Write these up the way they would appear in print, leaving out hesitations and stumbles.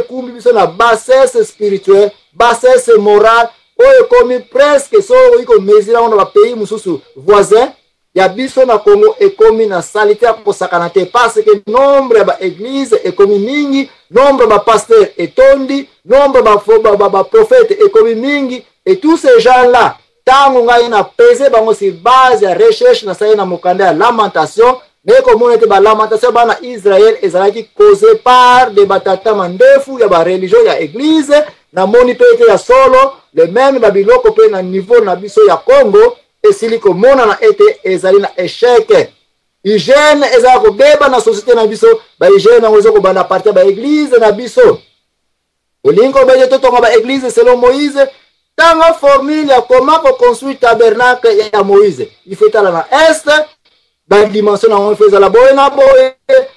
ekumbi biso na bassesse spirituelle, bassesse morale, oyo komi presque so iko mesira on ba pays mususu voisin ya biso na Congo ekomi na salité akosakana te parce que nombre ba église ekomi mingi, nombre ba pasteur etondi, nombre ba prophète ekomi mingi, et tous ces gens là tango ngai na pese bango si base ya recherche na saye na mokanda ya lamentation. Mais comme on était lamentation bana Israël ezalaki causé par des batata mandefu ya ba religion ya église na moni pete ya solo le même babiloko pe na niveau na biso ya Congo esiliko mona na ete ezali na échec. Hygiène ezala ko beba na société na biso ba hygiène na wezo ko bana partie ba église na biso. Olingo beje to tonga ba église selon Moïse tanga formule ya comment ko construire tabernacle ya Moïse. Il faut aller na est ba dimension na on faisait la boye na boye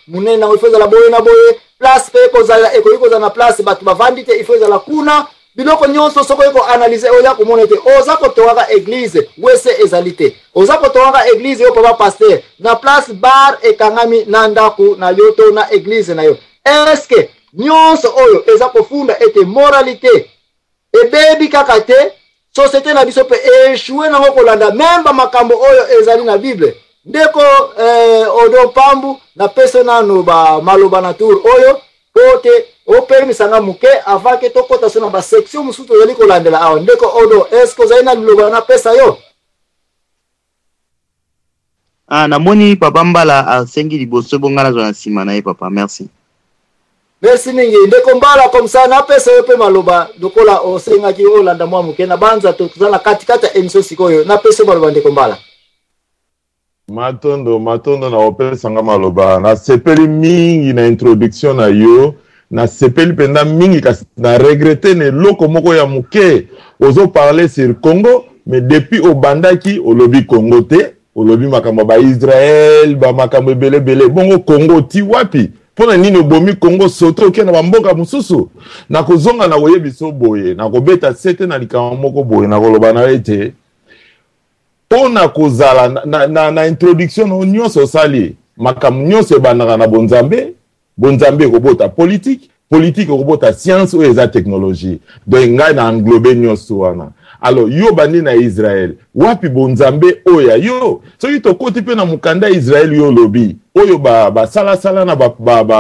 munene na on faisait la boye na boye place pe ko za eko za na place batu bavandite il faisait la kuna biloko nyonso soko eko analyser oya ko monete oza ko toka église wese ezalité oza ko toka église yo papa pasteur na place bar e kangami na ndaku na yoto na église na yo est-ce que nyonso oyo eza ko funda ete moralité e bebi kakate société na biso pe échouer na ko landa même ba makambo oyo ezali na Bible. Ndeko odo pambu na persona no ba maloba na tour oyo kote o permisanga muke avant que to kota sona ba section musuto yali ko landela awo ndeko odo est-ce que zaina loba na pesa yo na moni papa mbala asengi liboso bongana zo na sima na ye papa merci mingi ndeko mbala comme ça na pesa yo pe maloba dokola o senga ki o landa mwa muke na banza to kuzana katikata emission sikoyo na pesa maloba ndeko mbala Matondo na opesanga maloba na sepeli mingi na introduction na yo na sepeli penda mingi na regretter ne loko moko ya muke ozo parler sur Congo mais depuis au bandaki au lobby Congo te au lobby makambo ba Israël ba makambo bele bongo Congo ti wapi pona nini bomi Congo soto ke na bamboka mususu na kozonga na koyebiso boye na kobeta sete na likama moko boye na koloba na ete pona kozala na introduction no nyonso sali makam nyonso bandaka na bonzambe kobota politique kobota science ou eza technologie donc ngai na englober nyonso wana alors yo bandi na Israël wapi bonzambe oya yo soki tokoti pe na mukanda Israël yo lobi oyo ba sala na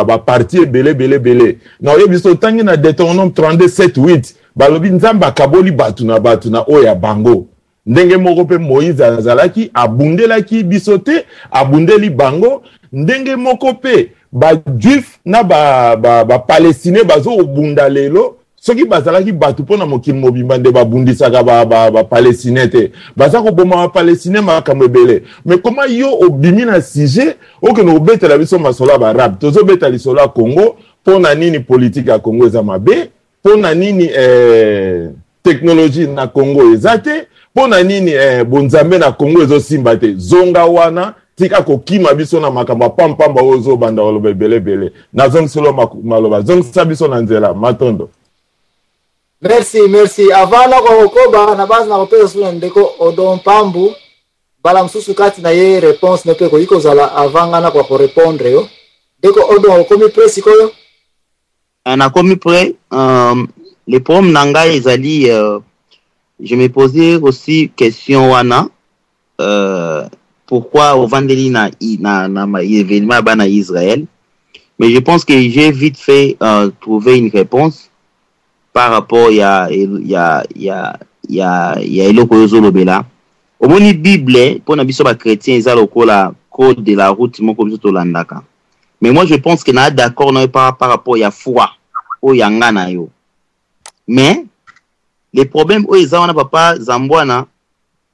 ba parti bele na oyo biso tangi na Deutéronome 37:8 balobi nzambe akaboli batu na oya bango ndenge moko pe Moïse azalaki abundelaki bisote abundeli bango ndenge moko pe ba juif na ba palestinais bazo obunda lelo soki bazalaki batu pona mokili mobimba nde babundisaka ba palestinais te baza ko boma ba palestinais makambo ebele mais comment yo obimi na sujet oke no betela biso masola ba rap tozo betala lisola Congo pona nini politique ya Congo eza mabe pona nini technologie na Congo ezate pona nini bonzambe na Congo ezo simba te zonga wana tika kokima biso na makamba pampamba ozo banda olobe bele na zong solo maloba zong sabiso na nzela matondo. Merci avala kwa koba na base na kopesa sula ndeko odon pambu bala msusu kati na ye réponse ne pe ko iko zala avanga na kwa ko répondre yo ndeko odon komi presi koyo na komi près les problèmes nanga ezali je me posais aussi question wana pourquoi au vendredi na événement bana Israël mais je pense que j'ai vite fait trouver une réponse par rapport ya eloko yozolobela omoni Bible pour na biso ba chrétien eza lokola code de la route moko biso to landaka mais moi je pense que na d'accord na par rapport ya foi o yanga na yo mais les problèmes où ils ont papa Zambwana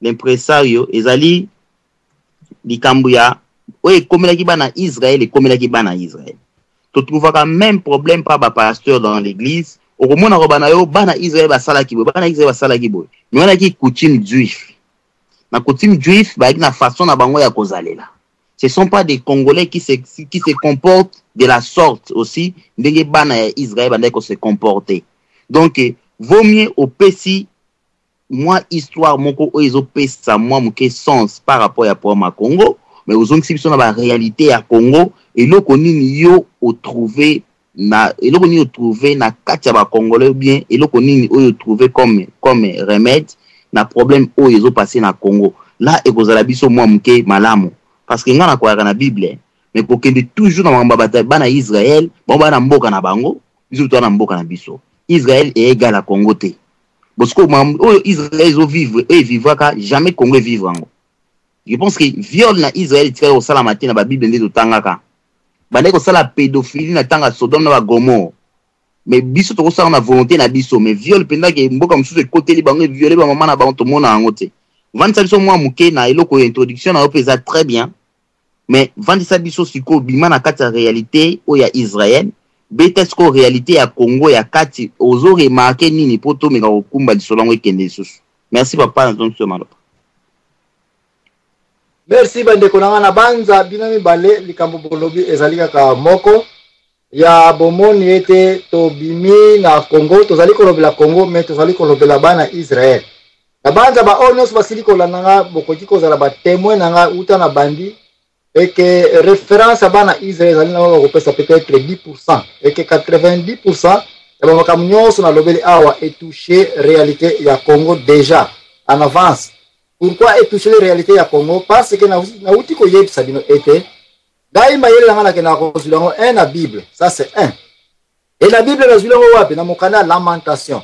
l'impresario ezali likambuya o komela ki bana Israël et komela ki bana Israël tu trouves quand même problème par ba pasteur dans l'église au komona ko bana yo bana Israël ba sala ki bo bana Israël ba sala ki bo mais on a ki coutume juif na coutume juif ba na façon na bango ya kozalela ce sont pas des Congolais qui se comportent de la sorte aussi ndenge bana ya Israël banda ko se comporter donc vaut mieux au PC moi histoire moko oizo pesa moi muke sens par rapport à pour ma Congo mais aux ongi biso na ba réalité ya Congo et loko nini yo o trouver na eloko nini trouver na kati ya ba congolais bien eloko nini oyo trouver comme remède na problème oyo ezo passer na Congo là ekozala biso mwa muke malamu parce que nga na kwa na Bible mais kokende toujours na mamba bana Israël bon bana mboka na bango biso to na mboka na biso Israël est égal à Congo te parce que oyo Israël zo vivre et vivra ka jamais Congo vivre ngo. Je pense que viol na Israël tika ko sala matin na ba Bible ndeto tangaka bande ko sala pédophilie na tanga Sodome na Gomorrhe mais biso to ko sala na volonté na biso mais viol penda ke mboka mususu côté li bango violer ba mama na ba to mona ngote vandi biso mwa muke na eloko introduction na opeza très bien mais vandi biso siko bima na kati ya réalité o ya Israël betesko réalité ya Congo ya kati ozo remarquer nini poto meka kokumba lisolongo ekende susu. Merci papa na tonso malopa. Merci bande konanga na banza binami bale likambo bolobi ezalika ka moko ya bomoni ete to bimi na Congo tozali kolobela Congo mais tozali kolobela bana Israël. Na banza ba onos basili kolananga bokoki kozala ba témoin nanga uta na bandi et que référence à bana Israël ezali na kopesa peut-être 10% et que 90% ya bamakambo nyonso na lobeli awa etouché réalité ya Congo déjà en avance. Pourquoi etouché la réalité ya Congo? Parce que na uti ko yebisa bino ete daima yele ngana ke na kozulango un na Bible, ça c'est un. Et la Bible na zulango wapi na mokanda lamentation.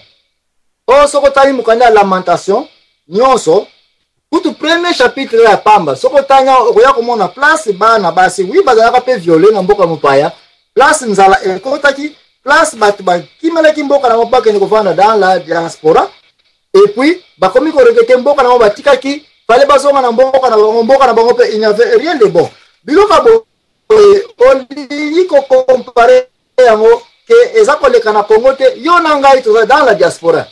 Oh soko tali mokanda lamentation nyonso tout premier chapitre ya pamba soko tanya okoya komona place bana basi oui bazalaka pe violer na mboka mopaya place nzala ekotaki place batu ba kimela kimboka na mopaka ni kovanda dans la diaspora et puis bakomi ko regretter mboka na batikaki fallait bazonga na mboka na bango pe il n'y avait rien de bon biloka bo on ko comparer yango que ezako le kana Congo te yo na ngai to dans la diaspora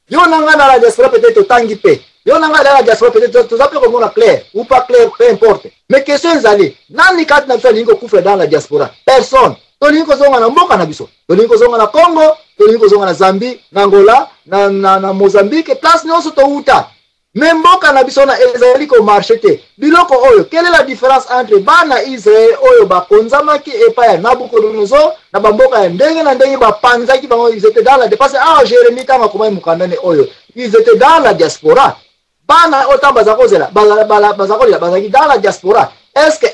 yo na ngai na la diaspora peut-être tangi pe yo na ngai la diaspora peut-être to zape comme on a clair ou pas clair peu importe mais question ezali nani kat na feli ngo kufra dans la diaspora personne to lingo zonga na mboka na biso to lingo zonga na Congo to lingo zonga na Zambie na Angola na Mozambique place nyonso to uta même mboka na biso na ezali ko marché te biloko oyo quelle est la différence entre bana Israël oyo ba konzamaki epa ya Nabucodonosor na bamboka ya ndenge na ndenge ba panzaki bango ils étaient dans la dépasse Jérémie kama komai mukandane oyo ils étaient dans la diaspora bana otamba zakozela bazakolela bazaki dans la diaspora est-ce que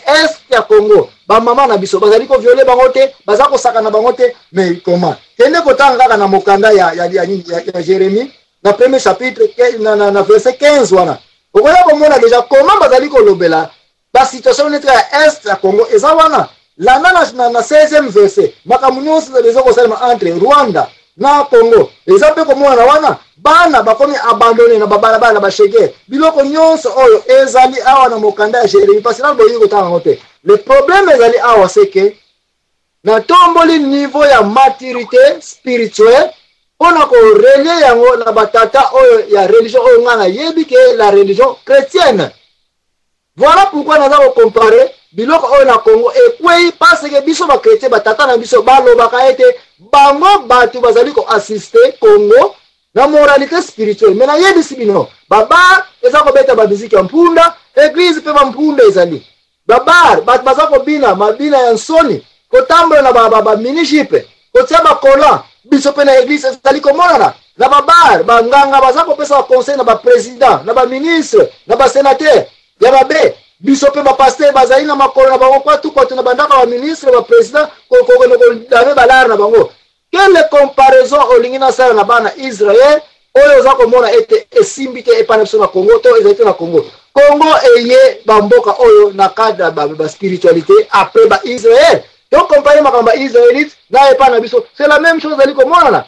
ya Congo ba mama na biso bazali ko violer bango te bazako saka na bango te mais comment kende kotanga kaka na mokanda ya Jérémie na premier chapitre na verset 15 wana okoya komona déjà comment bazali ko lobela ba situation netre ya est ya Congo eza wana la na 16e verset makamu nyonso dezo ko salema entre Rwanda na Congo eza pe komona wana bana bakomi abandonné na babalabala na bashege biloko nyonso oyo ezali awa na mokanda ya Jérémie parce que na boyi kotanga ngote le problème ezali awa c'est que na tomboli niveau ya maturité spirituelle on a ko relier yango na batata oyo ya religion oyo ngana yebi ke la religion chrétienne. Voilà pourquoi nous avons comparé biloko oyo na Congo et puis parce que biso ba chrétien batata na biso balobaka ete bango batu bazali ko assister Congo na moralité spirituelle mais na yebisi bino baba eza ko beta ba musique ya mpunda église pe ba mpunda ezali babar bat bazako bina mabina ya nsoni kotambola na ba minijipe kotia ba kola biso pe na église ezali komona na babar banganga bazako pesa ba conseil na ba président na ba ministre na ba sénateur ya babe biso pe ba pasteur bazali na makolo na bango kwa tu kwa na bandaka ba ministre ba président ko dame balar na bango. Quelle comparaison olingina sala na bana Israël oyo za komona ete esimbite epana biso na Congo to ezete na Congo eye bamboka oyo na cadre ba spiritualité après ba Israël donc comparer makamba israélite na epana biso c'est la même chose ali komona na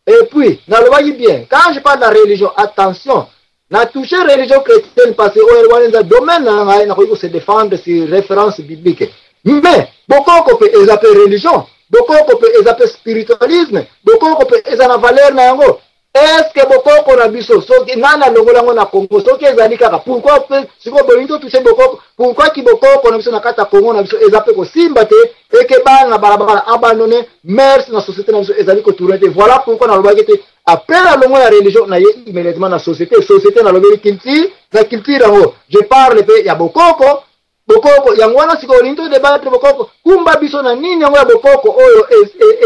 et puis na le voyez bien quand je parle de la religion attention na toucher religion chrétienne parce que oyo wana domaine na ko se défendre sur référence biblique mais beaucoup peut ezapé religion beaucoup peut ezapé spiritualisme beaucoup peut ezana valeur na yango. Est-ce que beaucoup na biso so nana longolango na Congo so ke ezali kaka pourquoi siko bolingo toucher beaucoup pourquoi ki beaucoup na biso na kata Congo na biso ezapé ko simba te et que bana barabara abandonné merci na société na biso ezali ko tourner. Voilà pourquoi na lobaki te après la longo la religion na immédiatement na société na lobaki culture na culture yango je parle pe ya beaucoup bokoko yango wana siko linto débattre bokoko kumba biso na nini yango ya bokoko oyo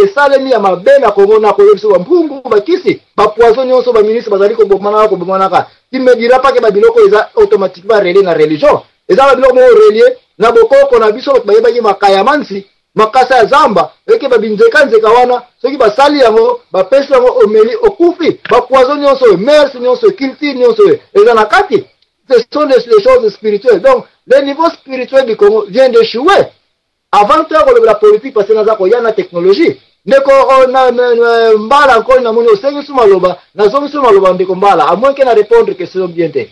esalemi ya mabe na Congo na koyebiso bampungu bakisi bapoison nyonso baministre bazali kobomanaka qui me dira pas que babiloko eza automatiquement relié na religion eza babiloko mo relié na bokoko na biso bayebaki makaya mansi makasa ya zamba eke babinzeka wana soki basali yango bapesi yango omeli okufi bapoison nyonso mers nyonso culture nyonso eza na kati. Ce sont les choses spirituelles. Donc, le niveau spirituel du Congo vient d'échouer. Avant tout, la politique, parce qu'il y a la technologie. Neko mbala encore na moni osengi suma loba na zongi suma loba ndeko mbala à moins qu'elle répondre question bien te.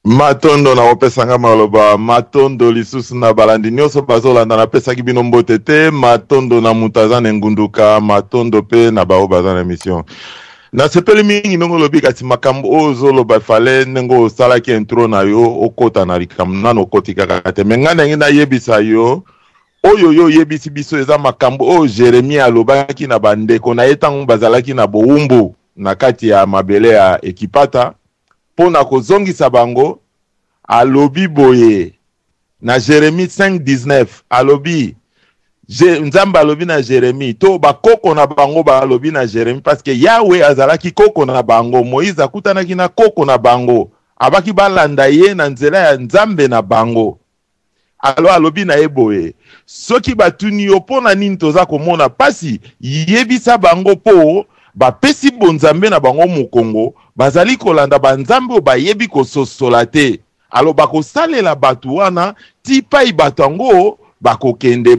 Matondo na opesanga maloba matondo lisusu na balandi nyonso bazolanda na pesaki bino mbote te matondo na mutazana ngunduka matondo pe na bao bazana mission. Na sepeli mingi nongo lobi kati makambo ozo loba fale nengo sala ki intro na yo okota na likam nano kotika kate mengana ngina yebisa yo oyo yo yebisi biso eza makambo o Jeremia alobaki na bandeko na etango bazalaki na boumbu na kati ya mabele ya ekipata pona kozongisa bango alobi boye na Jeremie 5:19 alobi Nzamba alobi na Jérémie to bakoko na bango ba alobi na Jérémie parce que Yahweh azalaki koko na bango Moïse akutanaki na koko na bango abaki balanda ye na nzela ya Nzambe na bango alo alobi na eboye soki batuni yo pona nini toza komona pasi yebisa bango po bapesi bonzambe na bango mokongo bazali kolanda banzambe ba yebi kososola te alo bakosalela batu wana tipai batango bakokende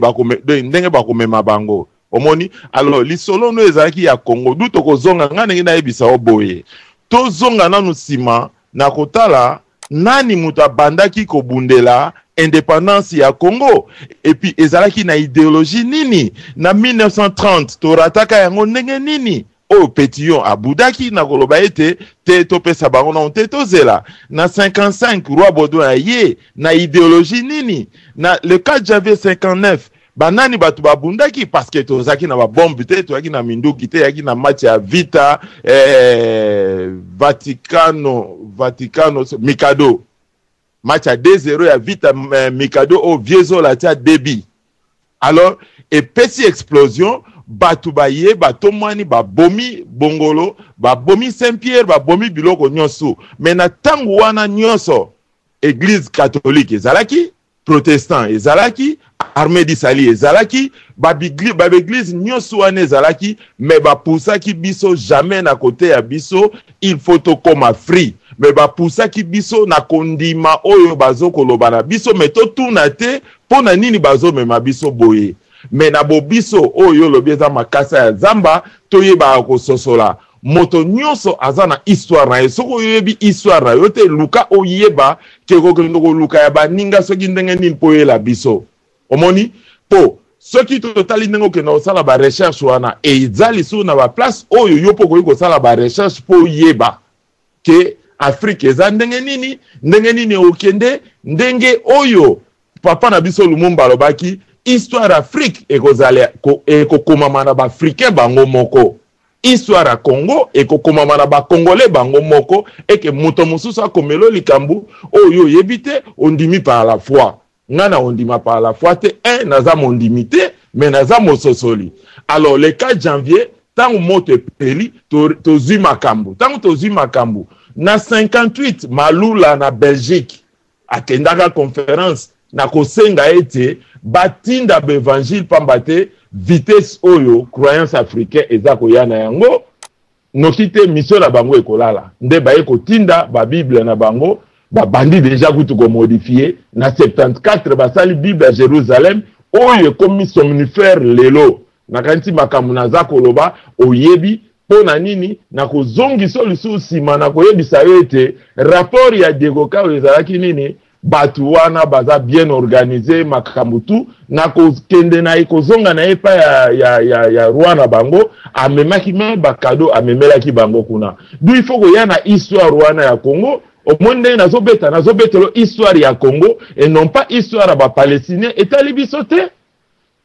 ndenge bakomema bango omoni alors lisolo no ezalaki ya Congo duto kozonga ngane na yebisa oboye tozonga nanu sima na kotala nani mutu abandaki kobundela indépendance ya Congo et puis ezalaki na idéologie nini na 1930 torataka yango ndenge nini o pétillon abudaki na koloba ete te topesa bango na te tozela na 55 roi Baudouin ye na idéologie nini na le 4 janvier 59 banani batu babundaki parce que tozaki na ba bombe te toyaki na minduki te yaki na match ya vita Vaticano Mikado match à 2-0 ya vita Mikado au viezo la tia débit alors et petit explosion batu baye batomwani babomi bongolo babomi Saint-Pierre babomi biloko nyonso mais na tangu wana nyonso église catholique ezalaki protestant ezalaki armée d'Israël ezalaki église nyonso wana ezalaki mais bapusaki biso jamais na côté ya biso il faut to koma free mais bapusaki biso na kondima oyo bazokoloba na biso mais to tuna te pona nini bazomema biso boye mais na bobiso oyo lobieza makasa ya zamba toyeba kososola moto nyonso azana histoire na soko yebi histoire na yote luka oyeba keko kendo luka ya baninga soki ndenge nini poyela biso omoni po soki totali ndenge ke na osala ba recherche wana ezali so na ba place oyo yopo ko sala ba recherche po yeba ke Afrique eza ndenge nini okende ndenge oyo papa na biso Lumumba lobaki histoire Afrique ekozale ekokomama na ba-africain bango moko histoire ya Congo ekokomama na ba-congolais bango moko eke moto mosusu akomelo likambu oyo yebite ondimi par la foi ngana ondima par la foi te naza mondimi te mais naza mososoli alors le 4 janvier tango moto epeli tozwi makambu na 58 malula na Belgique akendaka conférence na kosenga ete batinda b'évangile pambate vitesse oyo croyance africaine ezako yana yango nokite mission na bango ekolala nde baye kotinda ba bible na bango ba bandi déjà kutu ko modifier na 74 basali bible à Jérusalem oyo komi somnifère lelo na kanti makambo na zakoloba oyebi pona nini na kozongisa lisusu sima na koyebisa yo ete rapport ya Diego Kao ezalaki nini batu wana baza bien organisé makambo tu na kende na ikozonga na epa ya Rwanda bango amemaki me bakado amemelaki bango kuna du il faut koya na histoire wana ya Congo omonde nazobetelo histoire ya Congo et non pas histoire ba palestinien etali biso te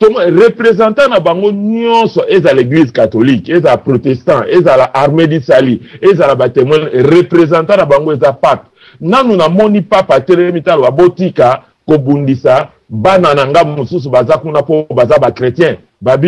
représentant na bango nyonso eza l'église catholique eza protestant eza la armée d'Israël eza la témoin représentant na bango eza pape nanu namoni papa telemi talo abotika kobundisa bana nanga mosusu baza kuna po baza ba chrétien babi